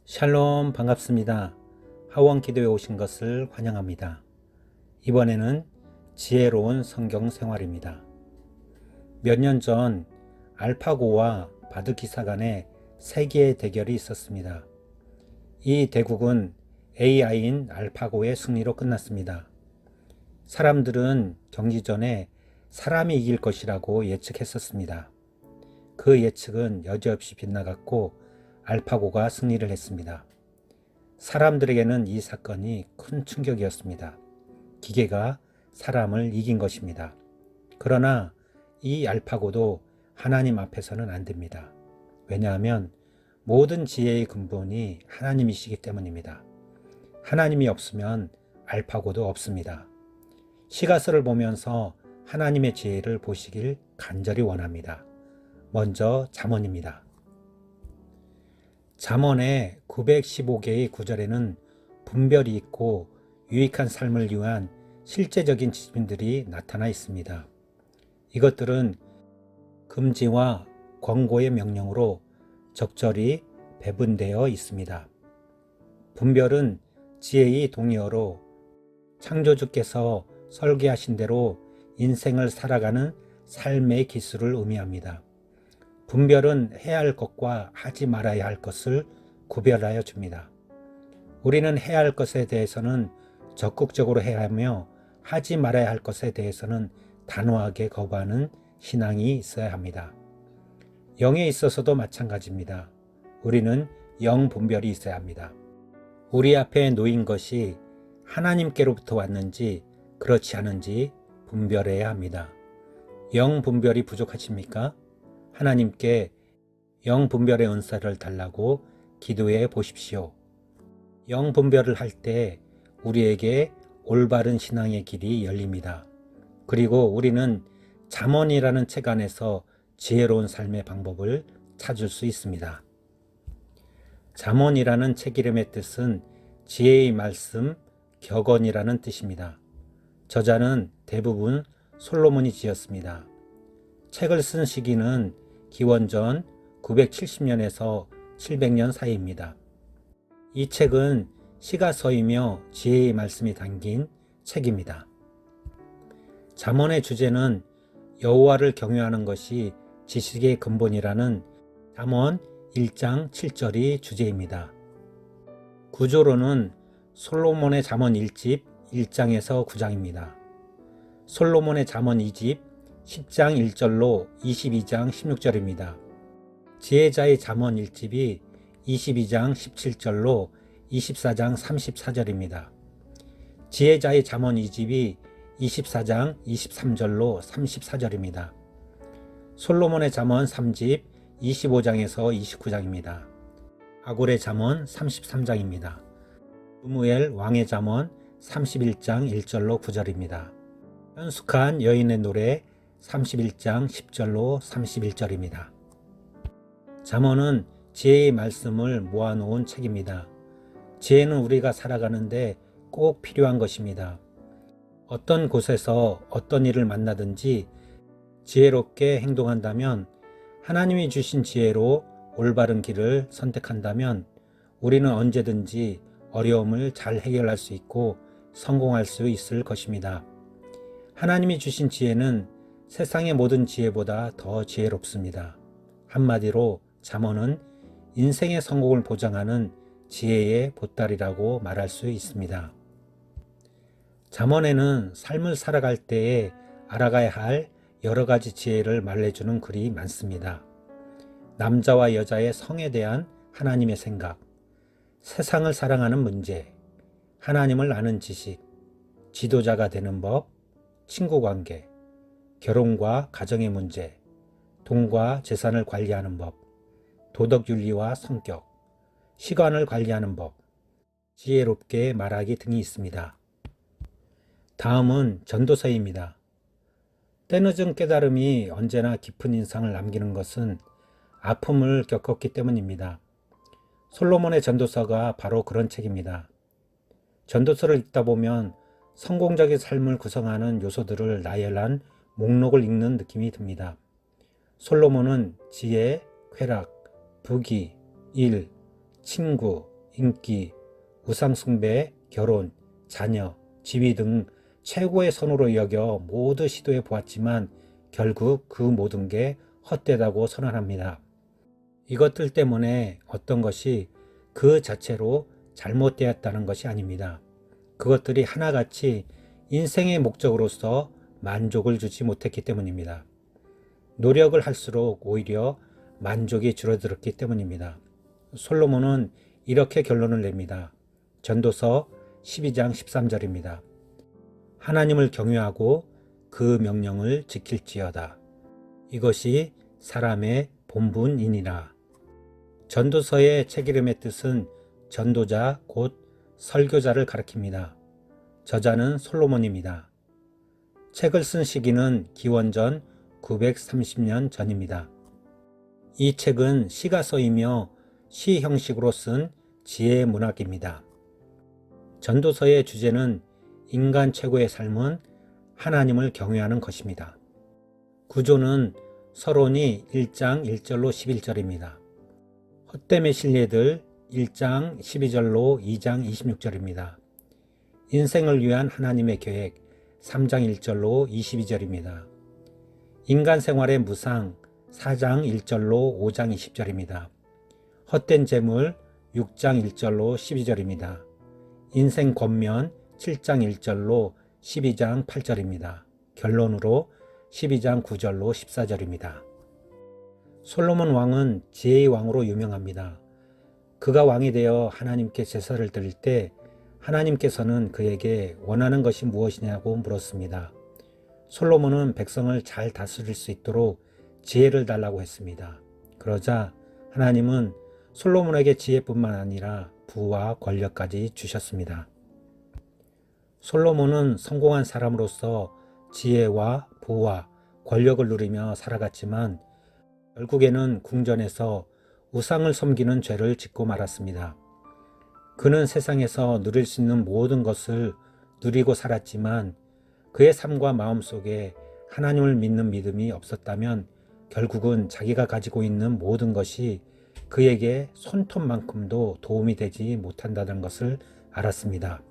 샬롬 반갑습니다. 하원 기도에 오신 것을 환영합니다. 이번에는 지혜로운 성경 생활입니다. 몇 년 전 알파고와 바드기사 간의 세계의 대결이 있었습니다. 이 대국은 AI인 알파고의 승리로 끝났습니다. 사람들은 경기 전에 사람이 이길 것이라고 예측했었습니다. 그 예측은 여지없이 빗나갔고 알파고가 승리를 했습니다. 사람들에게는 이 사건이 큰 충격이었습니다. 기계가 사람을 이긴 것입니다. 그러나 이 알파고도 하나님 앞에서는 안 됩니다. 왜냐하면 모든 지혜의 근본이 하나님이시기 때문입니다. 하나님이 없으면 알파고도 없습니다. 시가서를 보면서 하나님의 지혜를 보시길 간절히 원합니다. 먼저 잠언입니다. 잠언의 915개의 구절에는 분별이 있고 유익한 삶을 위한 실제적인 지침들이 나타나 있습니다. 이것들은 금지와 권고의 명령으로 적절히 배분되어 있습니다. 분별은 지혜의 동의어로 창조주께서 설계하신 대로 인생을 살아가는 삶의 기술을 의미합니다. 분별은 해야 할 것과 하지 말아야 할 것을 구별하여 줍니다. 우리는 해야 할 것에 대해서는 적극적으로 해야 하며 하지 말아야 할 것에 대해서는 단호하게 거부하는 신앙이 있어야 합니다. 영에 있어서도 마찬가지입니다. 우리는 영 분별이 있어야 합니다. 우리 앞에 놓인 것이 하나님께로부터 왔는지 그렇지 않은지 분별해야 합니다. 영 분별이 부족하십니까? 하나님께 영 분별의 은사를 달라고 기도해 보십시오. 영 분별을 할 때 우리에게 올바른 신앙의 길이 열립니다. 그리고 우리는 잠언이라는 책 안에서 지혜로운 삶의 방법을 찾을 수 있습니다. 잠언이라는 책 이름의 뜻은 지혜의 말씀, 격언이라는 뜻입니다. 저자는 대부분 솔로몬이 지었습니다. 책을 쓴 시기는 기원전 970년에서 700년 사이입니다. 이 책은 시가서이며 지혜의 말씀이 담긴 책입니다. 잠언의 주제는 여호와를 경외하는 것이 지식의 근본이라는 잠언 1장 7절이 주제입니다. 구조로는 솔로몬의 잠언 1집 1장에서 9장입니다. 솔로몬의 잠언 2집 10장 1절로 22장 16절입니다. 지혜자의 잠언 1집이 22장 17절로 24장 34절입니다. 지혜자의 잠언 2집이 24장 23절로 34절입니다. 솔로몬의 잠언 3집 25장에서 29장입니다. 아굴의 잠언 33장입니다. 스무엘 왕의 잠언 31장 1절로 9절입니다. 현숙한 여인의 노래 31장 10절로 31절입니다. 잠언은 지혜의 말씀을 모아놓은 책입니다. 지혜는 우리가 살아가는데 꼭 필요한 것입니다. 어떤 곳에서 어떤 일을 만나든지 지혜롭게 행동한다면, 하나님이 주신 지혜로 올바른 길을 선택한다면 우리는 언제든지 어려움을 잘 해결할 수 있고 성공할 수 있을 것입니다. 하나님이 주신 지혜는 세상의 모든 지혜보다 더 지혜롭습니다. 한마디로 잠언은 인생의 성공을 보장하는 지혜의 보따리라고 말할 수 있습니다. 잠언에는 삶을 살아갈 때에 알아가야 할 여러 가지 지혜를 말해주는 글이 많습니다. 남자와 여자의 성에 대한 하나님의 생각, 세상을 사랑하는 문제, 하나님을 아는 지식, 지도자가 되는 법, 친구관계, 결혼과 가정의 문제, 돈과 재산을 관리하는 법, 도덕윤리와 성격, 시간을 관리하는 법, 지혜롭게 말하기 등이 있습니다. 다음은 전도서입니다. 때늦은 깨달음이 언제나 깊은 인상을 남기는 것은 아픔을 겪었기 때문입니다. 솔로몬의 전도서가 바로 그런 책입니다. 전도서를 읽다 보면 성공적인 삶을 구성하는 요소들을 나열한 목록을 읽는 느낌이 듭니다. 솔로몬은 지혜, 쾌락, 부귀, 일, 친구, 인기, 우상숭배, 결혼, 자녀, 지위 등 최고의 선호로 여겨 모두 시도해 보았지만 결국 그 모든 게 헛되다고 선언합니다. 이것들 때문에 어떤 것이 그 자체로 잘못되었다는 것이 아닙니다. 그것들이 하나같이 인생의 목적으로서 만족을 주지 못했기 때문입니다. 노력을 할수록 오히려 만족이 줄어들었기 때문입니다. 솔로몬은 이렇게 결론을 냅니다. 전도서 12장 13절입니다. 하나님을 경외하고 그 명령을 지킬지어다. 이것이 사람의 본분이니라. 전도서의 책 이름의 뜻은 전도자 곧 설교자를 가리킵니다. 저자는 솔로몬입니다. 책을 쓴 시기는 기원전 930년 전입니다. 이 책은 시가 써이며 시 형식으로 쓴 지혜 문학입니다. 전도서의 주제는 인간 최고의 삶은 하나님을 경외하는 것입니다. 구조는 서론이 1장 1절로 11절입니다. 헛됨의 신뢰들 1장 12절로 2장 26절입니다. 인생을 위한 하나님의 계획 3장 1절로 22절입니다. 인간 생활의 무상 4장 1절로 5장 20절입니다. 헛된 재물 6장 1절로 12절입니다. 인생 권면 7장 1절로 12장 8절입니다. 결론으로 12장 9절로 14절입니다. 솔로몬 왕은 지혜의 왕으로 유명합니다. 그가 왕이 되어 하나님께 제사를 드릴 때 하나님께서는 그에게 원하는 것이 무엇이냐고 물었습니다. 솔로몬은 백성을 잘 다스릴 수 있도록 지혜를 달라고 했습니다. 그러자 하나님은 솔로몬에게 지혜뿐만 아니라 부와 권력까지 주셨습니다. 솔로몬은 성공한 사람으로서 지혜와 부와 권력을 누리며 살아갔지만 결국에는 궁전에서 우상을 섬기는 죄를 짓고 말았습니다. 그는 세상에서 누릴 수 있는 모든 것을 누리고 살았지만 그의 삶과 마음 속에 하나님을 믿는 믿음이 없었다면 결국은 자기가 가지고 있는 모든 것이 그에게 손톱만큼도 도움이 되지 못한다는 것을 알았습니다.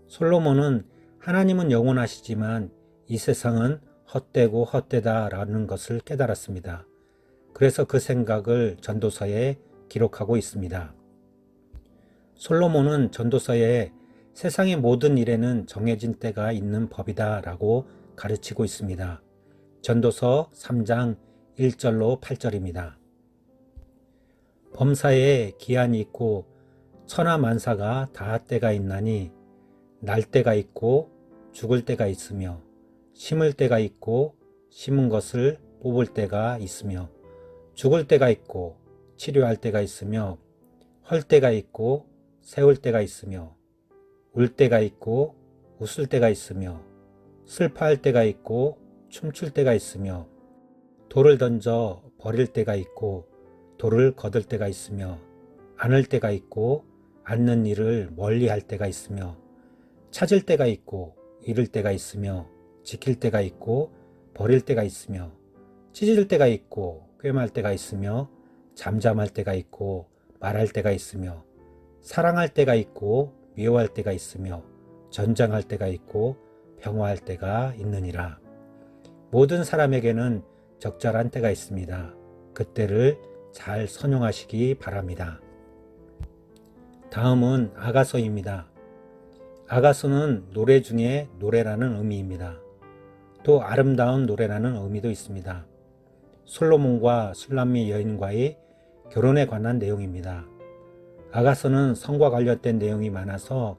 솔로몬은 하나님은 영원하시지만 이 세상은 헛되고 헛되다라는 것을 깨달았습니다. 그래서 그 생각을 전도서에 기록하고 있습니다. 솔로몬은 전도서에 세상의 모든 일에는 정해진 때가 있는 법이다 라고 가르치고 있습니다. 전도서 3장 1절로 8절입니다. 범사에 기한이 있고 천하만사가 다 때가 있나니 날 때가 있고 죽을 때가 있으며 심을 때가 있고 심은 것을 뽑을 때가 있으며 죽을 때가 있고 치료할 때가 있으며 헐 때가 있고 세울 때가 있으며 울 때가 있고 웃을 때가 있으며 슬퍼할 때가 있고 춤출 때가 있으며 돌을 던져 버릴 때가 있고 돌을 거둘 때가 있으며 안을 때가 있고 앉는 일을 멀리 할 때가 있으며 찾을 때가 있고 잃을 때가 있으며 지킬 때가 있고 버릴 때가 있으며 찢을 때가 있고 꿰말 때가 있으며 잠잠할 때가 있고 말할 때가 있으며 사랑할 때가 있고 미워할 때가 있으며 전쟁할 때가 있고 평화할 때가 있느니라. 모든 사람에게는 적절한 때가 있습니다. 그때를 잘 선용하시기 바랍니다. 다음은 아가서입니다. 아가서는 노래 중에 노래라는 의미입니다. 또 아름다운 노래라는 의미도 있습니다. 솔로몬과 술람미 여인과의 결혼에 관한 내용입니다. 아가서는 성과 관련된 내용이 많아서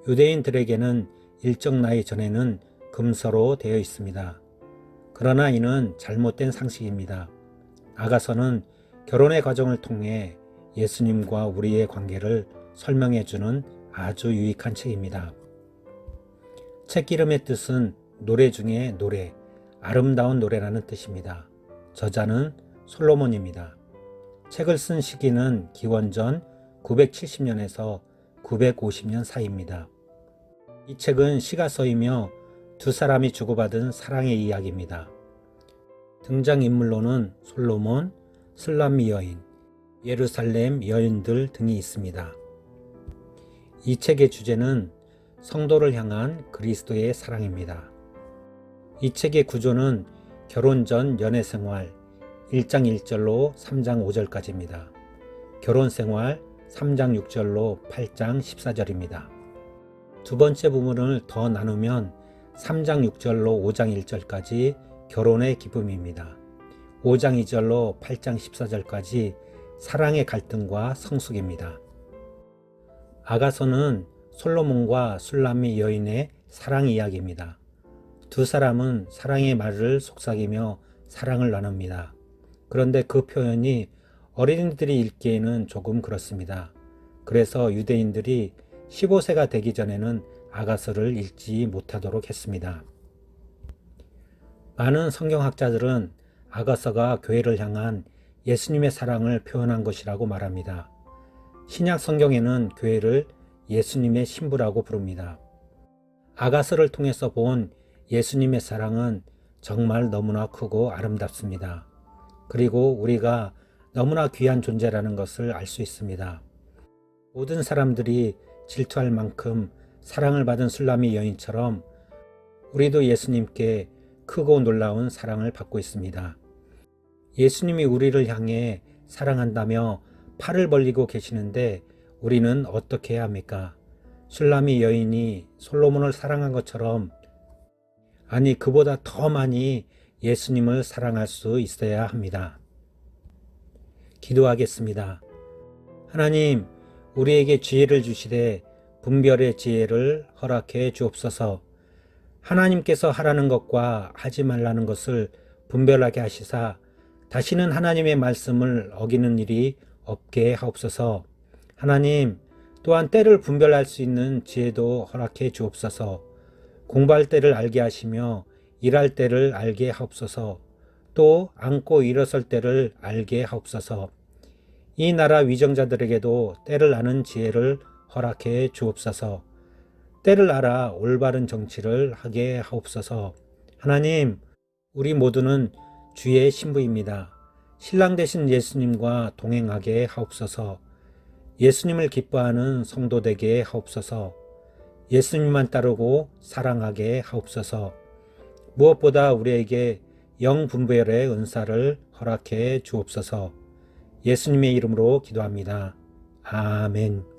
유대인들에게는 일정 나이 전에는 금서로 되어 있습니다. 그러나 이는 잘못된 상식입니다. 아가서는 결혼의 과정을 통해 예수님과 우리의 관계를 설명해주는 아주 유익한 책입니다. 책 이름의 뜻은 노래 중에 노래, 아름다운 노래라는 뜻입니다. 저자는 솔로몬입니다. 책을 쓴 시기는 기원전 970년에서 950년 사이입니다. 이 책은 시가 써이며 두 사람이 주고받은 사랑의 이야기입니다. 등장인물로는 솔로몬, 술람미 여인, 예루살렘 여인들 등이 있습니다. 이 책의 주제는 성도를 향한 그리스도의 사랑입니다. 이 책의 구조는 결혼 전 연애 생활 1장 1절로 3장 5절까지입니다. 결혼 생활 3장 6절로 8장 14절입니다. 두 번째 부분을 더 나누면 3장 6절로 5장 1절까지 결혼의 기쁨입니다. 5장 2절로 8장 14절까지 사랑의 갈등과 성숙입니다. 아가서는 솔로몬과 술람미 여인의 사랑 이야기입니다. 두 사람은 사랑의 말을 속삭이며 사랑을 나눕니다. 그런데 그 표현이 어린이들이 읽기에는 조금 그렇습니다. 그래서 유대인들이 15세가 되기 전에는 아가서를 읽지 못하도록 했습니다. 많은 성경학자들은 아가서가 교회를 향한 예수님의 사랑을 표현한 것이라고 말합니다. 신약 성경에는 교회를 예수님의 신부라고 부릅니다. 아가서를 통해서 본 예수님의 사랑은 정말 너무나 크고 아름답습니다. 그리고 우리가 너무나 귀한 존재라는 것을 알 수 있습니다. 모든 사람들이 질투할 만큼 사랑을 받은 술람미 여인처럼 우리도 예수님께 크고 놀라운 사랑을 받고 있습니다. 예수님이 우리를 향해 사랑한다며 팔을 벌리고 계시는데 우리는 어떻게 해야 합니까? 술람미 여인이 솔로몬을 사랑한 것처럼, 아니 그보다 더 많이 예수님을 사랑할 수 있어야 합니다. 기도하겠습니다. 하나님, 우리에게 지혜를 주시되 분별의 지혜를 허락해 주옵소서. 하나님께서 하라는 것과 하지 말라는 것을 분별하게 하시사 다시는 하나님의 말씀을 어기는 일이 없게 하옵소서. 하나님, 또한 때를 분별할 수 있는 지혜도 허락해 주옵소서. 공부할 때를 알게 하시며 일할 때를 알게 하옵소서. 또 앉고 일어설 때를 알게 하옵소서. 이 나라 위정자들에게도 때를 아는 지혜를 허락해 주옵소서. 때를 알아 올바른 정치를 하게 하옵소서. 하나님, 우리 모두는 주의 신부입니다. 신랑 되신 예수님과 동행하게 하옵소서. 예수님을 기뻐하는 성도 되게 하옵소서. 예수님만 따르고 사랑하게 하옵소서. 무엇보다 우리에게 영분별의 은사를 허락해 주옵소서. 예수님의 이름으로 기도합니다. 아멘.